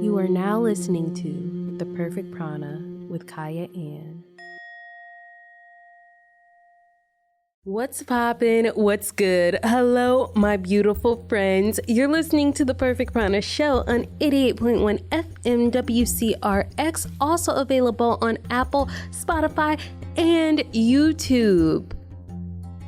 You are now listening to The Perfect Prana with Kyah Ann. What's poppin'? What's good? Hello, my beautiful friends. You're listening to The Perfect Prana Show on 88.1 FM wcrx, also available on Apple, Spotify, and YouTube.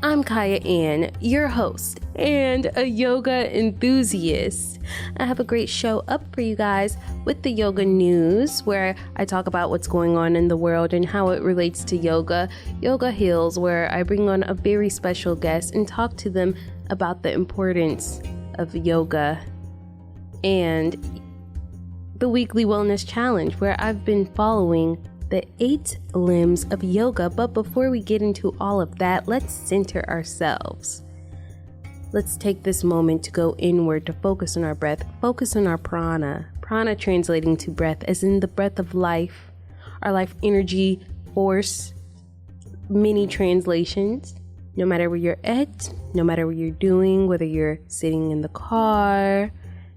I'm Kyah Ann, your host and a yoga enthusiast. I have a great show up for you guys with the yoga news, where I talk about what's going on in the world and how it relates to yoga. Yoga Heals, where I bring on a very special guest and talk to them about the importance of yoga, and the weekly wellness challenge, where I've been following the 8 limbs of yoga. But before we get into all of that, let's center ourselves. Let's take this moment to go inward, to focus on our breath, focus on our prana. Prana translating to breath, as in the breath of life, our life energy, force, many translations. No matter where you're at, no matter what you're doing, whether you're sitting in the car,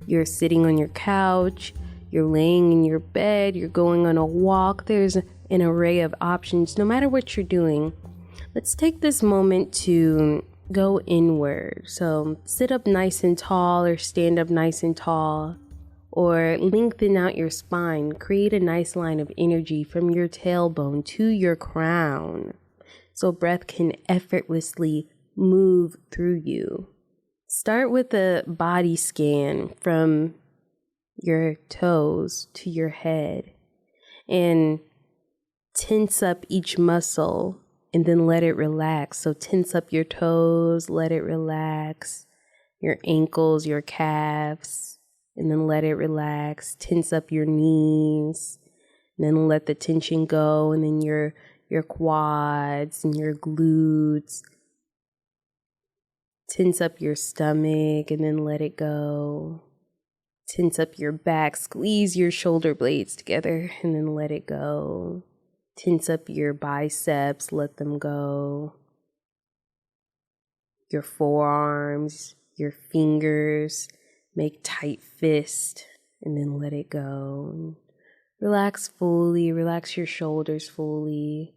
you're sitting on your couch, you're laying in your bed, you're going on a walk, there's an array of options. No matter what you're doing, let's take this moment to go inward. So sit up nice and tall, or stand up nice and tall, or lengthen out your spine. Create a nice line of energy from your tailbone to your crown, so breath can effortlessly move through you. Start with a body scan from your toes to your head, and tense up each muscle and then let it relax. So tense up your toes, let it relax, your ankles, your calves, and then let it relax. Tense up your knees, and then let the tension go, and then your quads and your glutes. Tense up your stomach and then let it go. Tense up your back, squeeze your shoulder blades together and then let it go. Tense up your biceps, let them go. Your forearms, your fingers, make tight fist and then let it go. Relax fully, relax your shoulders fully.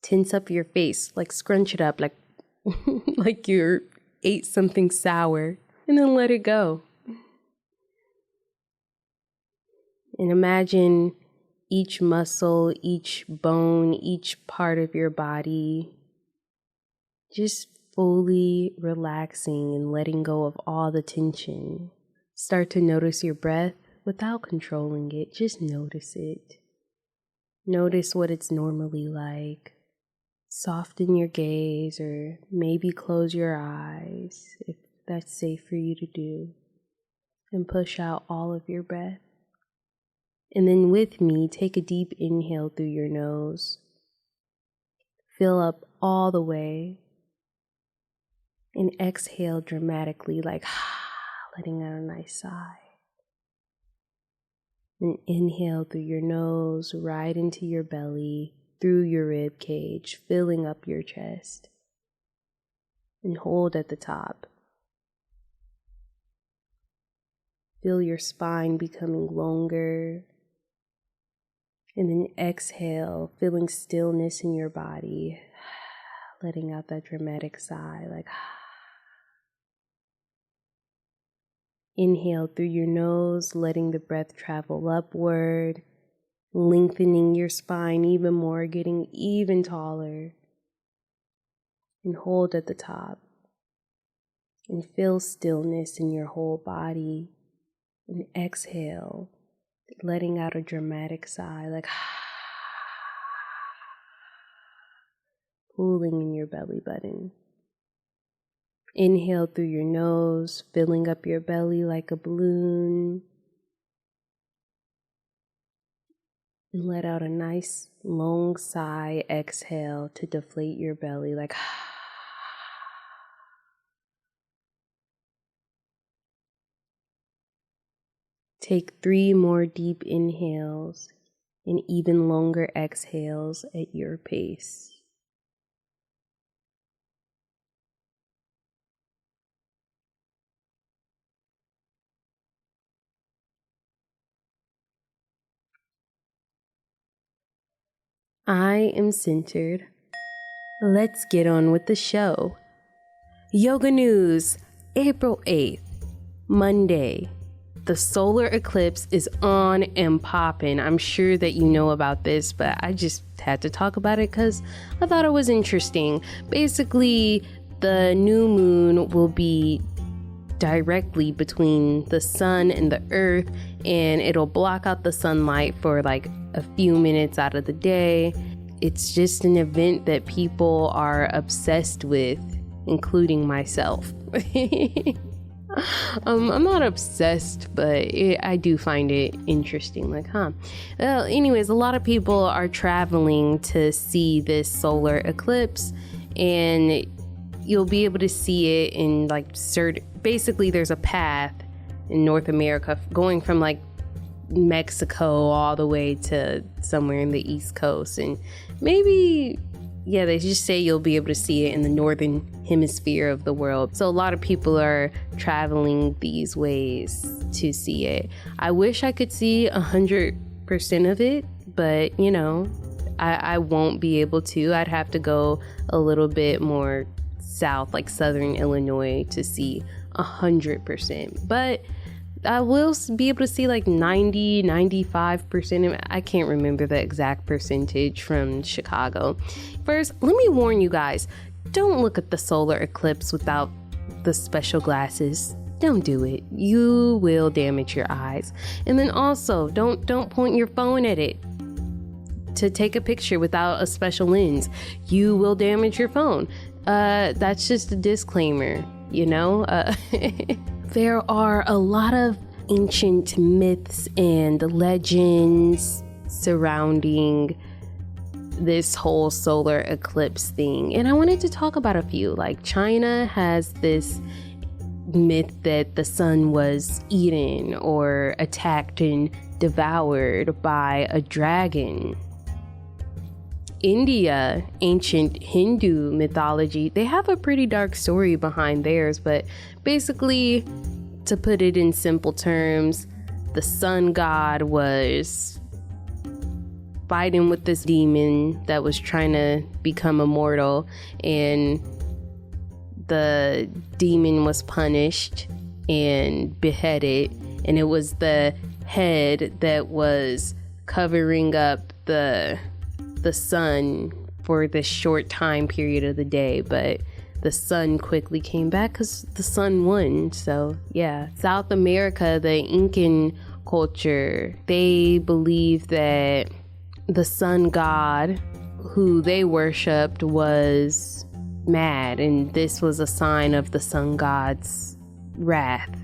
Tense up your face, like scrunch it up, like like you ate something sour, and then let it go. And imagine each muscle, each bone, each part of your body just fully relaxing and letting go of all the tension. Start to notice your breath without controlling it. Just notice it. Notice what it's normally like. Soften your gaze, or maybe close your eyes if that's safe for you to do, and push out all of your breath. And then with me, take a deep inhale through your nose. Fill up all the way. And exhale dramatically, like letting out a nice sigh. And inhale through your nose, right into your belly, through your rib cage, filling up your chest. And hold at the top. Feel your spine becoming longer. And then exhale, feeling stillness in your body, letting out that dramatic sigh, like inhale through your nose, letting the breath travel upward, lengthening your spine even more, getting even taller. And hold at the top. And feel stillness in your whole body. And exhale, letting out a dramatic sigh, like pulling in your belly button. Inhale through your nose, filling up your belly like a balloon. And let out a nice long sigh, exhale to deflate your belly, like Take 3 more deep inhales and even longer exhales at your pace. I am centered. Let's get on with the show. Yoga news, April 8th, Monday. The solar eclipse is on and popping. I'm sure that you know about this, but I just had to talk about it because I thought it was interesting. Basically, the new moon will be directly between the sun and the earth, and it'll block out the sunlight for like a few minutes out of the day. It's just an event that people are obsessed with, including myself. I'm not obsessed, but I do find it interesting. Well, anyways, a lot of people are traveling to see this solar eclipse, and you'll be able to see it in basically there's a path in North America going from like Mexico all the way to somewhere in the East Coast, and maybe they just say you'll be able to see it in the northern hemisphere of the world. So a lot of people are traveling these ways to see it. I wish I could see 100% of it, but I won't be able to. I'd have to go a little bit more south, like southern Illinois, to see 100%. But I will be able to see like 95%. I can't remember the exact percentage from Chicago. First, let me warn you guys, don't look at the solar eclipse without the special glasses. Don't do it. You will damage your eyes. And then also, don't point your phone at it to take a picture without a special lens. You will damage your phone. That's just a disclaimer, There are a lot of ancient myths and legends surrounding this whole solar eclipse thing, and I wanted to talk about a few. Like, China has this myth that the sun was eaten or attacked and devoured by a dragon. India, ancient Hindu mythology, they have a pretty dark story behind theirs, but basically, to put it in simple terms, the sun god was fighting with this demon that was trying to become immortal, and the demon was punished and beheaded, and it was the head that was covering up the sun for this short time period of the day, but the sun quickly came back because the sun won. So South America, the Incan culture, they believe that the sun god who they worshipped was mad, and this was a sign of the sun god's wrath.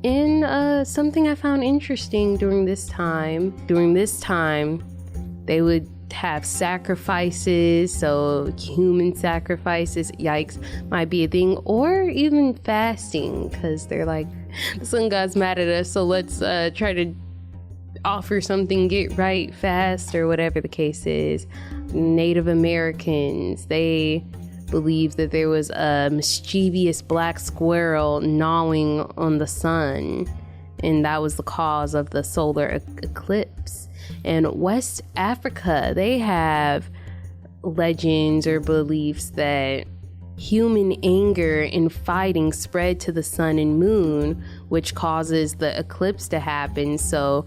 And something I found interesting during this time, they would have sacrifices, so human sacrifices, yikes, might be a thing, or even fasting, because they're like, the sun god's mad at us, so let's try to offer something, get right fast, or whatever the case is. Native Americans, they believe that there was a mischievous black squirrel gnawing on the sun, and that was the cause of the solar eclipse. And West Africa, they have legends or beliefs that human anger and fighting spread to the sun and moon, which causes the eclipse to happen. So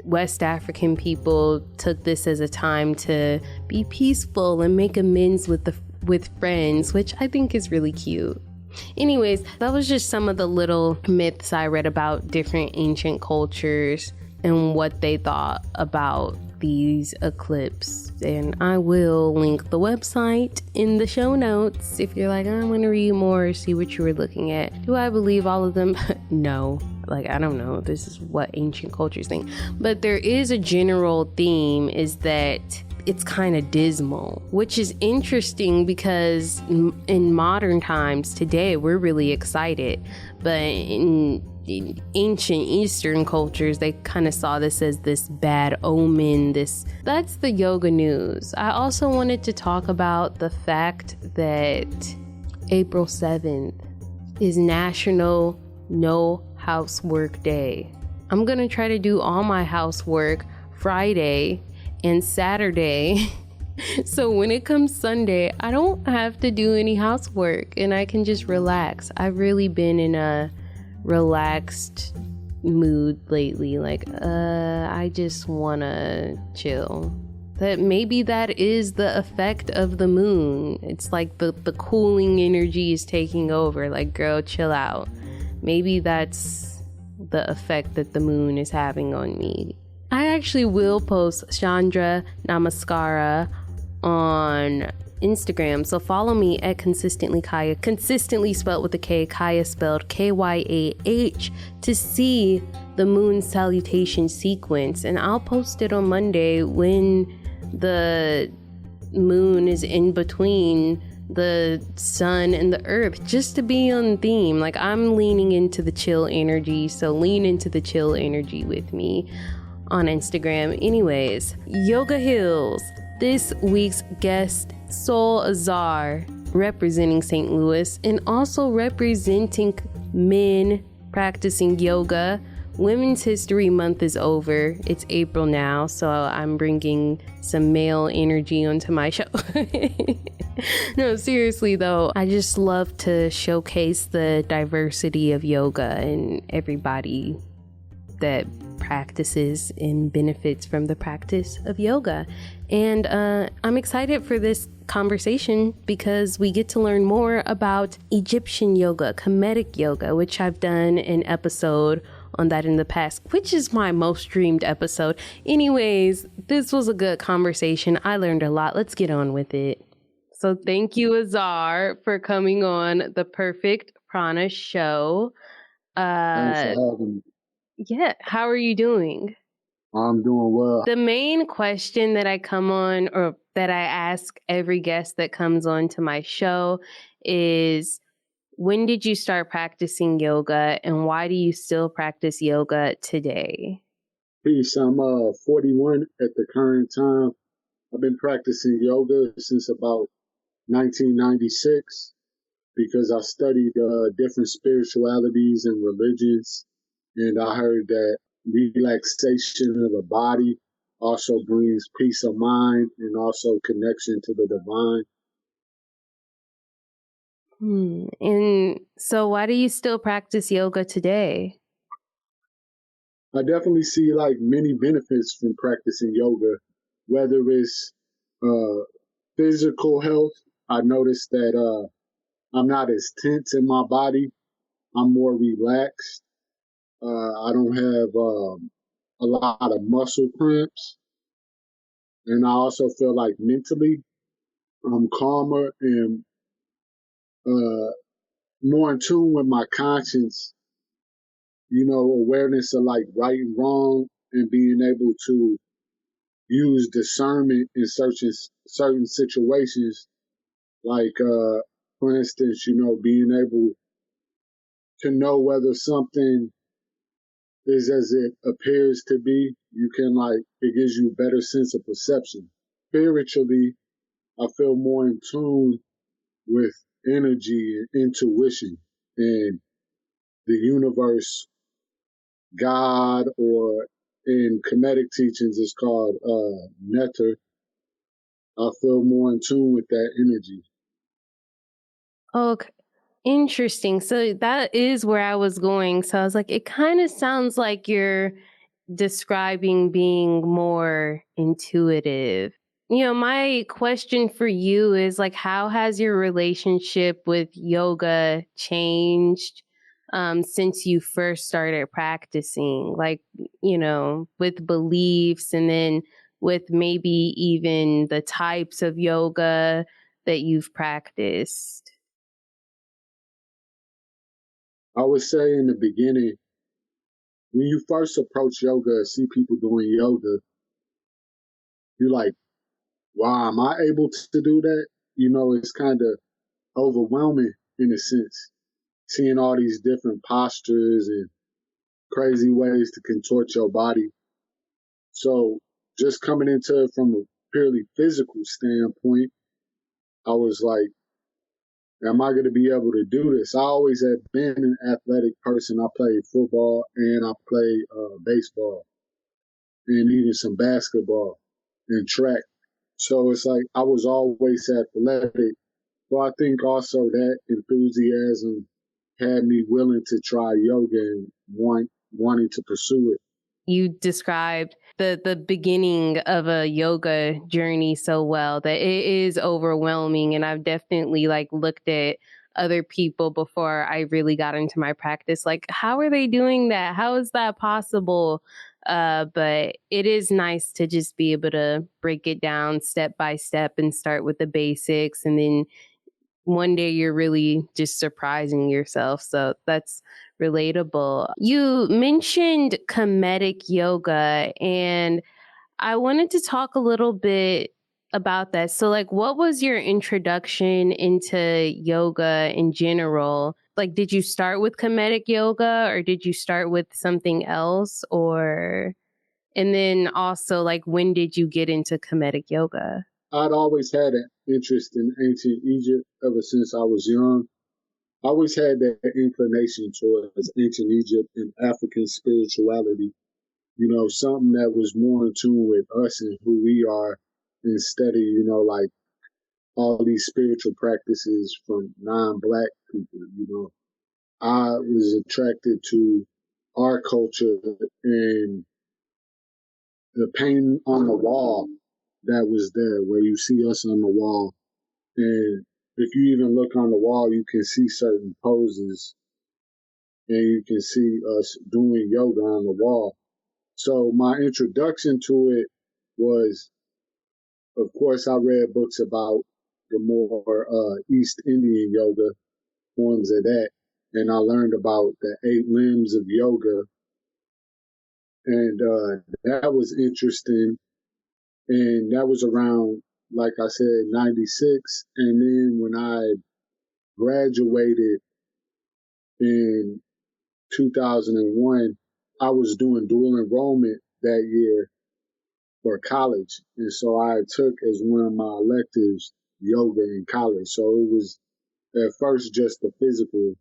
West African people took this as a time to be peaceful and make amends with friends, which I think is really cute. Anyways, that was just some of the little myths I read about different ancient cultures and what they thought about these eclipses. And I will link the website in the show notes if you're like, I want to read more, see what you were looking at. Do I believe all of them? No. I don't know. This is what ancient cultures think. But there is a general theme, is that it's kind of dismal, which is interesting because in modern times today, we're really excited. But in ancient Eastern cultures, they kind of saw this as this bad omen. That's the yoga news. I also wanted to talk about the fact that April 7th is National No Housework Day. I'm gonna try to do all my housework Friday and Saturday. So when it comes Sunday, I don't have to do any housework and I can just relax. I've really been in a relaxed mood lately. Like, I just wanna chill. That maybe that is the effect of the moon. It's like the cooling energy is taking over. Like, girl, chill out. Maybe that's the effect that the moon is having on me. I actually will post Chandra Namaskar on Instagram, so follow me at consistently Kyah, consistently spelled with a K, Kyah spelled Kyah, to see the moon salutation sequence. And I'll post it on Monday when the moon is in between the sun and the earth, just to be on theme. Like, I'm leaning into the chill energy, so lean into the chill energy with me on Instagram. Anyways, Yoga Hills. This week's guest, Soul Asar, representing St. Louis and also representing men practicing yoga. Women's History Month is over. It's April now, so I'm bringing some male energy onto my show. No, seriously though, I just love to showcase the diversity of yoga and everybody that practices and benefits from the practice of yoga. And I'm excited for this conversation because we get to learn more about Egyptian yoga, Kemetic yoga, which I've done an episode on that in the past, which is my most streamed episode. Anyways, this was a good conversation. I learned a lot. Let's get on with it. So thank you, Asar, for coming on the Perfect Prana show. Thanks for having me. Yeah, how are you doing? I'm doing well. The main question that I come on, or that I ask every guest that comes on to my show, is when did you start practicing yoga and why do you still practice yoga today? Peace. I'm 41 at the current time. I've been practicing yoga since about 1996 because I studied different spiritualities and religions, and I heard that relaxation of the body also brings peace of mind and also connection to the divine. And so why do you still practice yoga today? I definitely see like many benefits from practicing yoga, whether it's physical health. I noticed that I'm not as tense in my body. I'm more relaxed. I don't have a lot of muscle cramps. And I also feel like mentally I'm calmer and more in tune with my conscience, awareness of like right and wrong and being able to use discernment in certain situations. Like, for instance, being able to know whether something is as it appears to be. It gives you a better sense of perception. Spiritually, I feel more in tune with energy and intuition and the universe, God, or in Kemetic teachings, it's called Nefer. I feel more in tune with that energy. Okay. Interesting. So that is where I was going. So I was like, it kind of sounds like you're describing being more intuitive. My question for you is like, how has your relationship with yoga changed since you first started practicing? Like, with beliefs and then with maybe even the types of yoga that you've practiced. I would say in the beginning, when you first approach yoga, see people doing yoga, you're like, wow, am I able to do that? It's kind of overwhelming in a sense, seeing all these different postures and crazy ways to contort your body. So just coming into it from a purely physical standpoint, I was like, am I going to be able to do this? I always have been an athletic person. I played football and I played baseball and even some basketball. and track. So it's like I was always athletic. But I think also that enthusiasm had me willing to try yoga and wanting to pursue it. You described the beginning of a yoga journey so well that it is overwhelming. And I've definitely like looked at other people before I really got into my practice. Like, how are they doing that? How is that possible? But it is nice to just be able to break it down step by step and start with the basics. And then one day you're really just surprising yourself. So that's relatable. You mentioned Kemetic yoga, and I wanted to talk a little bit about that. So, like, what was your introduction into yoga in general? Like, did you start with Kemetic yoga or did you start with something else? Or, and then also, like, when did you get into Kemetic yoga? I'd always had an interest in ancient Egypt ever since I was young. I always had that inclination towards ancient Egypt and African spirituality, something that was more in tune with us and who we are instead of, like all these spiritual practices from non-black people. I was attracted to our culture and the painting on the wall that was there, where you see us on the wall. And if you even look on the wall, you can see certain poses and you can see us doing yoga on the wall. So my introduction to it was, of course, I read books about the more East Indian yoga, forms of that. And I learned about the 8 limbs of yoga. And that was interesting. And that was around, like I said, 96. And then when I graduated in 2001, I was doing dual enrollment that year for college. And so I took as one of my electives yoga in college. So it was at first just the physical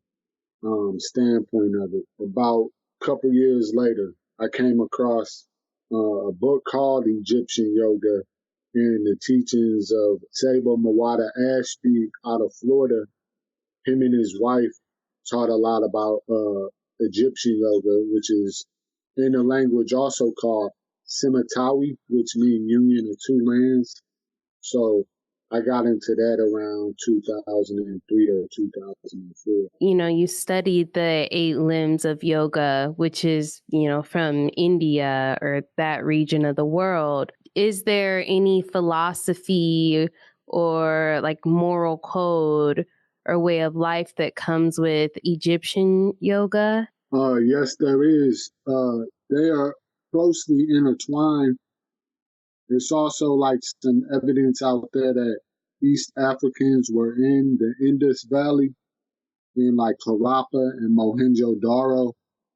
standpoint of it. About a couple years later, I came across a book called Egyptian Yoga and the teachings of Sabo Muata Ashby out of Florida. Him and his wife taught a lot about Egyptian yoga, which is in the language also called Simatawi, which means union of two lands. So I got into that around 2003 or 2004. You studied the 8 limbs of yoga, which is, from India or that region of the world. Is there any philosophy or like moral code or way of life that comes with Egyptian yoga? Yes, there is. They are closely intertwined. There's also like some evidence out there that East Africans were in the Indus Valley in like Harappa and Mohenjo-Daro,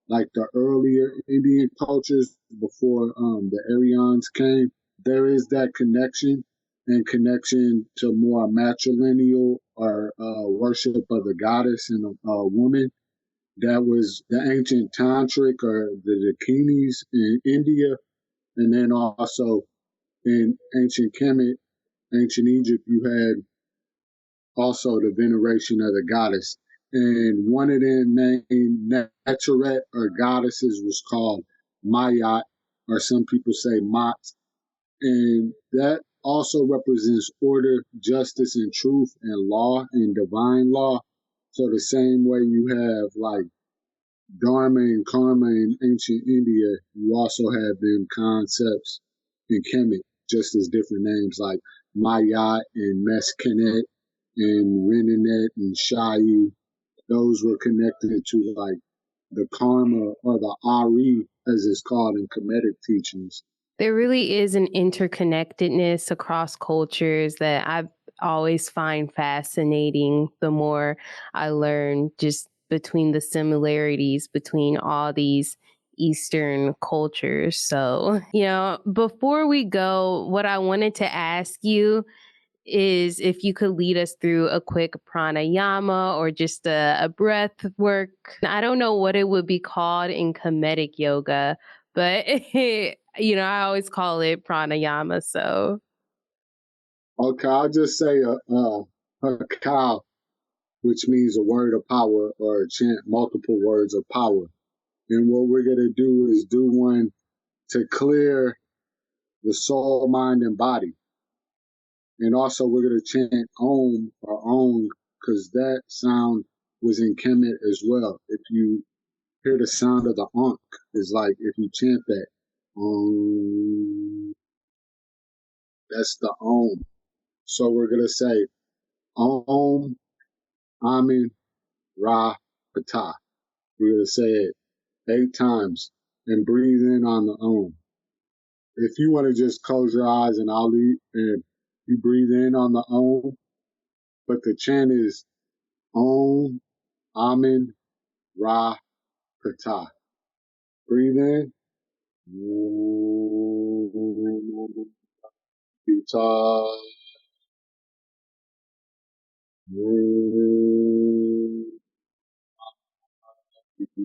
like the earlier Indian cultures before the Aryans came. There is that connection and connection to more matrilineal or worship of the goddess and a woman. That was the ancient tantric or the dakinis in India, and then also in ancient Kemet, ancient Egypt, you had also the veneration of the goddess. And one of them named Nefertret or goddesses was called Mayat, or some people say Mat. And that also represents order, justice, and truth, and law and divine law. So the same way you have like Dharma and karma in ancient India, you also have them concepts in Kemet, just as different names like Mayat and Meskenet and Renenet and Shai. Those were connected to like the karma or the Ari, as it's called in Kemetic teachings. There really is an interconnectedness across cultures that I always find fascinating the more I learn just between the similarities between all these Eastern cultures. So, before we go, what I wanted to ask you is if you could lead us through a quick pranayama or just a breath work. I don't know what it would be called in Kemetic yoga, but I always call it pranayama. So Okay, I'll just say a cow, which means a word of power or a chant multiple words of power. And what we're going to do is do one to clear the soul, mind, and body. And also we're going to chant Om or Om because that sound was in Kemet as well. If you hear the sound of the Ankh, it's like if you chant that Om, that's the Om. So we're going to say Om, Amin, Ra, Ptah. We're going to say it 8 times and breathe in on the Om. If you want to just close your eyes and I'll leave, and you breathe in on the Om, but the chant is Om, Amin, Ra, Ptah. Breathe in. Ptah.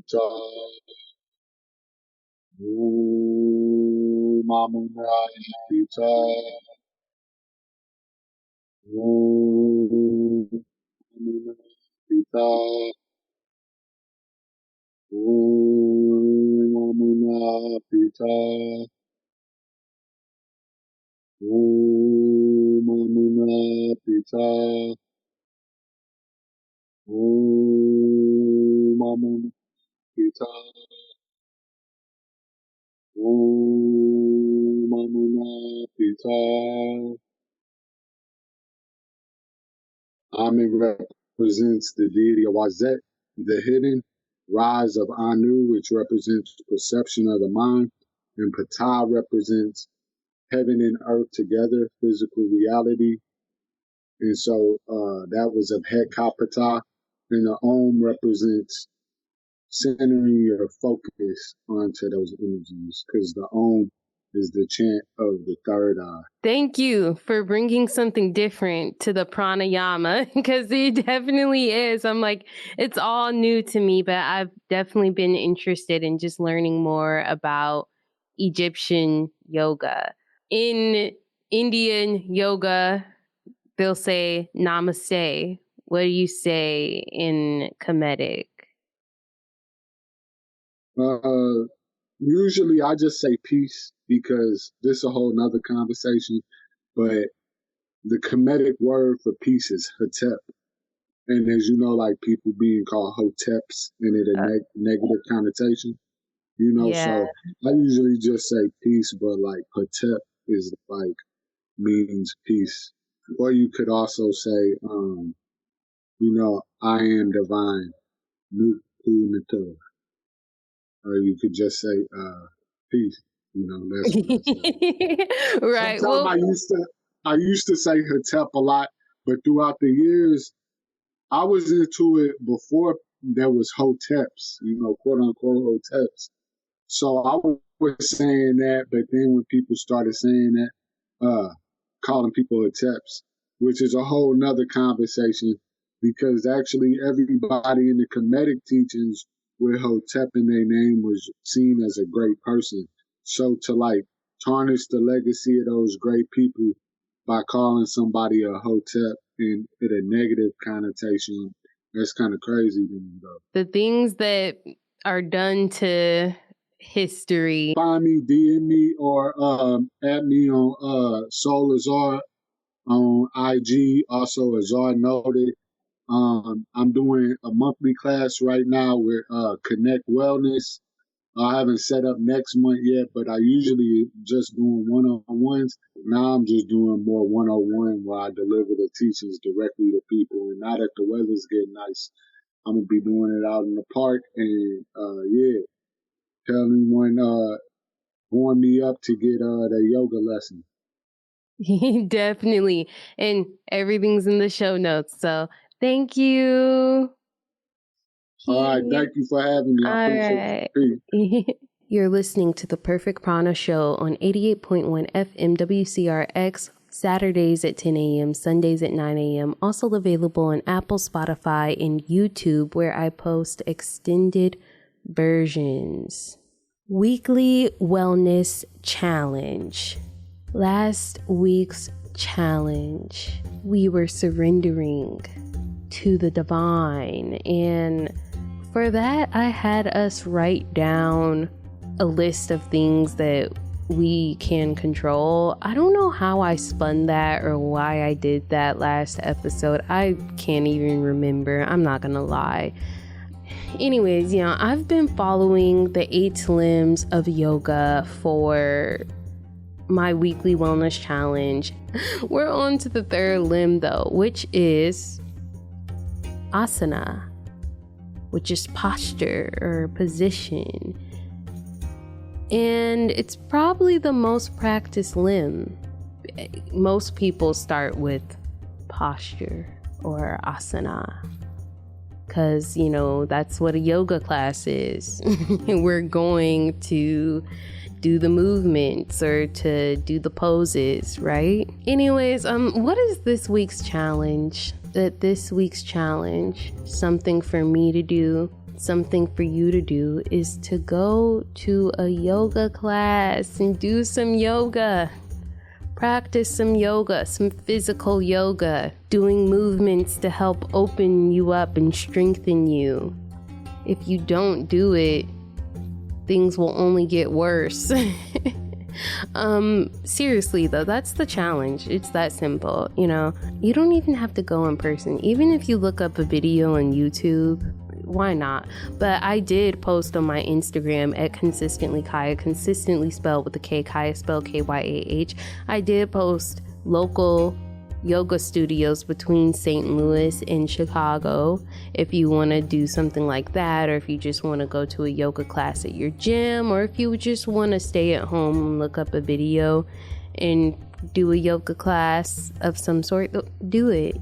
Ptah. Amin, Ra, Ptah. Ptah. Amin, Ptah. Amin, Ptah. Amin, Ptah. Amin, Ptah. Amin represents the deity of Wazet, the hidden rise of Anu, which represents perception of the mind, and Ptah represents heaven and earth together, physical reality. And so that was of Hekapatah. And the Om represents centering your focus onto those energies because the Om is the chant of the third eye. thank you for bringing something different to the pranayama because it definitely is. I'm like, it's all new to me, but I've definitely been interested in just learning more about Egyptian yoga. In Indian yoga, they'll say namaste. What do you say in Kemetic? Usually I just say peace because this is a whole nother conversation, but the Kemetic word for peace is Hetep. And as you know, like people being called Hoteps and it a negative connotation, Yeah. so I usually just say peace, but like Hetep is like means peace. Or you could also say, I am divine, Nuku. Or you could just say, peace. That's what I say. Right. Sometimes Well, I used to say Hetep a lot, but throughout the years, I was into it before there was Hoteps, quote unquote Hoteps. So I was saying that, but then when people started saying that, calling people Hoteps, which is a whole nother conversation, because actually everybody in the Kemetic teachings with Hotep in their name was seen as a great person. So to like tarnish the legacy of those great people by calling somebody a Hotep in a negative connotation, that's kind of crazy to me, though. the things that are done to history. Find me, DM me, or add me on Soul Azar on IG. Also, Azar Noted. I'm doing a monthly class right now with Connect Wellness. I haven't set up next month yet, but I usually just doing one-on-ones. Now I'm just doing more one-on-one where I deliver the teachings directly to people. And now that the weather's getting nice, I'm gonna be doing it out in the park. And tell anyone warm me up to get the yoga lesson. Definitely. And everything's in the show notes. So thank you. All right, thank you for having me. I appreciate it. Peace. You're listening to The Perfect Prana Show on 88.1 FM WCRX, Saturdays at 10 a.m., Sundays at 9 a.m. Also available on Apple, Spotify, and YouTube, where I post extended versions. Weekly Wellness Challenge. Last week's challenge, we were surrendering to the divine, and for that I had us write down a list of things that we can control. I don't know how I spun that or why I did that last episode. I can't even remember, I'm not gonna lie. Anyways, I've been following the 8 limbs of yoga for my weekly wellness challenge. We're on to the 3rd limb though, which is asana, which is posture or position. And it's probably the most practiced limb. Most people start with posture or asana, because that's what a yoga class is. We're going to do the movements or to do the poses, right? Anyways, what is this week's challenge? This week's challenge, something for me to do, something for you to do, is to go to a yoga class and do some yoga. Practice some yoga, some physical yoga, doing movements to help open you up and strengthen you. If you don't do it, things will only get worse. Seriously though, that's the challenge. It's that simple. You don't even have to go in person. Even if you look up a video on YouTube, why not? But I did post on my Instagram at consistently Kyah, consistently spelled with the K, Kyah spelled Kyah. I did post local yoga studios between St. Louis and Chicago if you want to do something like that, or if you just want to go to a yoga class at your gym, or if you just want to stay at home and look up a video and do a yoga class of some sort, do it.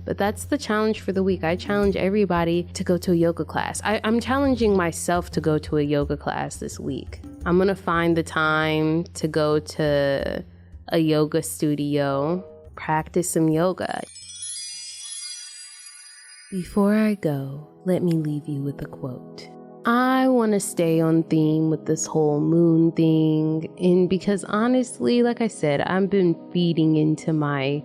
But that's the challenge for the week. I challenge everybody to go to a yoga class. I'm challenging myself to go to a yoga class this week. I'm gonna find the time to go to a yoga studio, practice some yoga. Before I go, let me leave you with a quote. I want to stay on theme with this whole moon thing, and because honestly, like I said, I've been feeding into my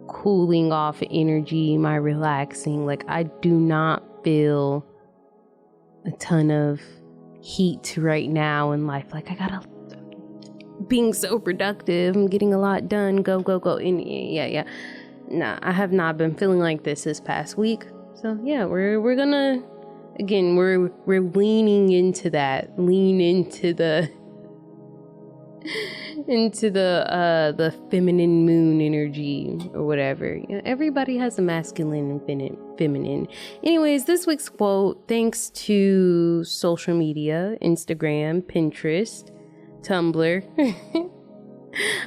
cooling off energy, my relaxing. Like, I do not feel a ton of heat right now in life. Like, being so productive, I'm getting a lot done, go. And nah, I have not been feeling like this past week. So yeah, we're gonna, again, we're leaning into that, lean into the feminine moon energy or whatever. Everybody has a masculine and feminine. Anyways, this week's quote, thanks to social media, Instagram, Pinterest, Tumblr.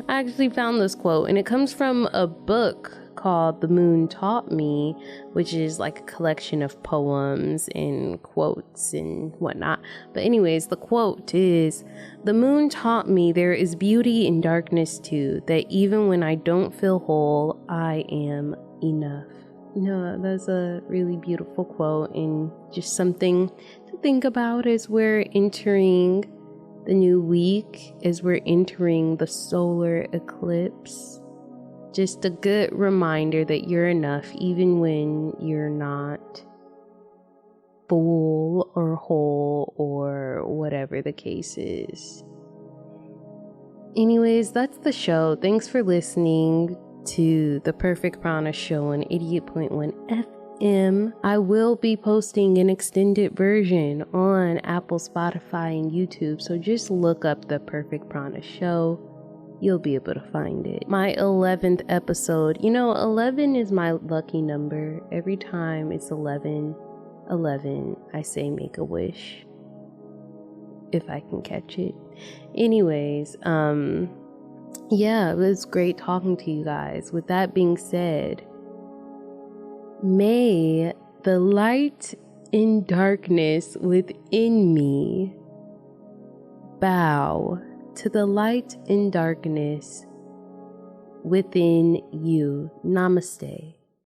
I actually found this quote, and it comes from a book called The Moon Taught Me, which is like a collection of poems and quotes and whatnot. But anyways, the quote is, "The moon taught me there is beauty in darkness too, that even when I don't feel whole, I am enough." That's a really beautiful quote, and just something to think about as we're entering the new week, as we're entering the solar eclipse. Just a good reminder that you're enough even when you're not full or whole or whatever the case is. Anyways, that's the show. Thanks for listening to the Perfect Prana show on 88.1 FM. I will be posting an extended version on Apple, Spotify, and YouTube, so just look up the Perfect Prana show. You'll be able to find it. My 11th episode. 11 is my lucky number. Every time it's 11, I say make a wish, if I can catch it. Anyways, it was great talking to you guys. With that being said, may the light in darkness within me bow to the light in darkness within you. Namaste.